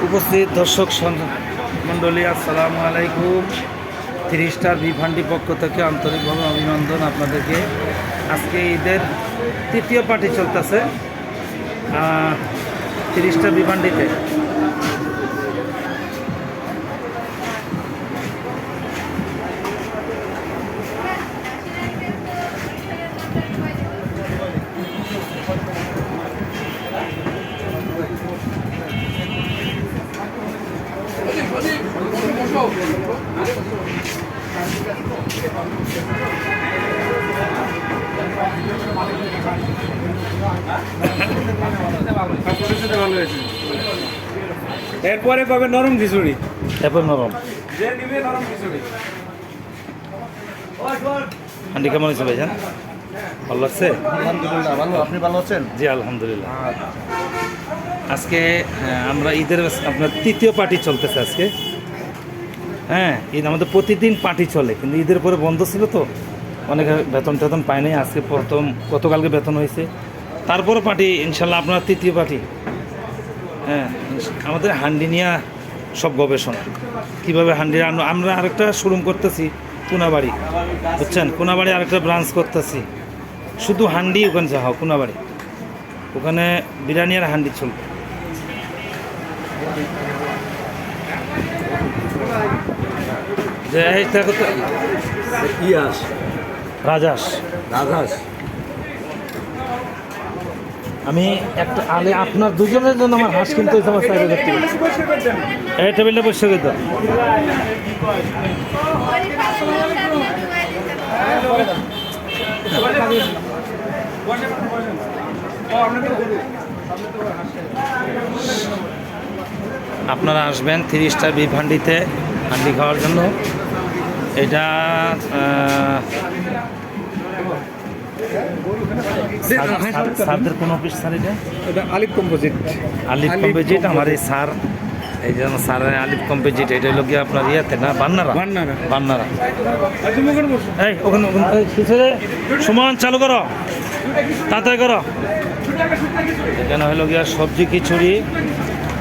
উপস্থিত দর্শক মণ্ডলী, আসসালামু আলাইকুম। 3 স্টার ভিভান্ডি পক্ষ থেকে আন্তরিকভাবে অভিনন্দন আপনাদেরকে। আজকে ঈদের তৃতীয় পার্টি চলতেছে 3 স্টার ভিভান্ডিতে। এরপরে কবে নরম খিচুড়ি, এরপর নরম যে নিবে নরম খিচুড়ি। হান্ডি কেমন হয়েছে ভাইজান? ভালো লাগছে? আলহামদুলিল্লাহ ভালো। আপনি ভালো আছেন? জি আলহামদুলিল্লাহ। আজকে আমরা ঈদের আপনার তৃতীয় পার্টি চলতেছে আজকে। হ্যাঁ, ঈদ আমাদের প্রতিদিন পার্টি চলে, কিন্তু ঈদের পরে বন্ধ ছিল তো অনেকে বেতন টেতন পায়নি। আজকে প্রথম গতকালকে বেতন হয়েছে, তারপরে পার্টি ইনশাল্লাহ আপনার তৃতীয় পার্টি। হ্যাঁ, আমাদের হান্ডি নিয়ে সব গবেষণা, কীভাবে হান্ডি আমরা আরেকটা শোরুম করতেছি কোনাবাড়ি, বুঝছেন? কোনাবাড়ি আরেকটা ব্রাঞ্চ করতেছি, শুধু হান্ডি ওখানে যা হোক কোনাবাড়ি, ওখানে বিরিয়ানি আর হান্ডি চলবে। যে এইটা কত? ইয়াস রাজাস। রাজাস। আমি একটা আপনার দুজনের জন্য আমার হাঁস কিনতে হয়েছে আমার 4,000 টাকা। এই টেবিলটা বসে গেত। আপনারা আসবেন 3 স্টার ভিভান্ডিতে হান্ডি খাওয়ার জন্য। এটা স্যারদের কোন অফিস স্যার? এটা আলিফ কম্পোজিট। আলিফ কম্পোজিট আমার এই স্যার, এই যে স্যার আলিফ কম্পোজিট। এটা হলো গিয়ে আপনার ইয়েতে না, বান্নারা। বান্নারা এই ওখানে পিছনে সমান চালু করো, তাড়াতাড়ি করো। এখানে হলো গিয়া সবজি খিচুড়ি,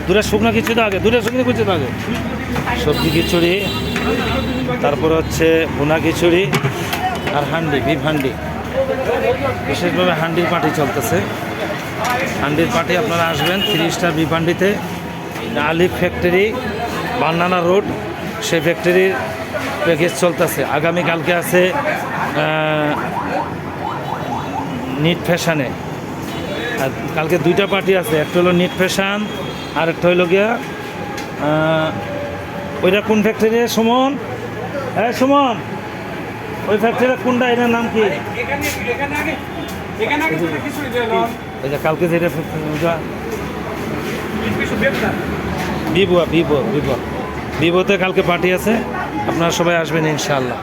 দূরে শুকনো খিচুড়ি আগে, দূরে শুকনো খিচুড়ি আগে, সবজি খিচুড়ি, তারপর হচ্ছে ভুনা খিচুড়ি আর হান্ডি, বিফ হান্ডি। বিশেষভাবে হান্ডির পার্টি চলতেছে। হান্ডির পার্টি আপনারা আসবেন 3 স্টার ভিভান্ডিতে, আলিফ ফ্যাক্টরি, বান্নানা রোড, সেই ফ্যাক্টরির প্যাকেজ চলতেছে। আগামীকালকে আছে নিট ফ্যাশনে, আর কালকে 2টা পার্টি আছে, একটা হলো নিট ফ্যাশন আর একটা হইল গিয়া ওইটা কোন ফ্যাক্টরি? সুমন, হ্যাঁ সুমন, ওই ফ্যাক্টরিটা কোনটা? এটার নাম কি? ওই যে কালকে যেটা ভিভোতে কালকে পার্টি আছে, আপনারা সবাই আসবেন ইনশাআল্লাহ।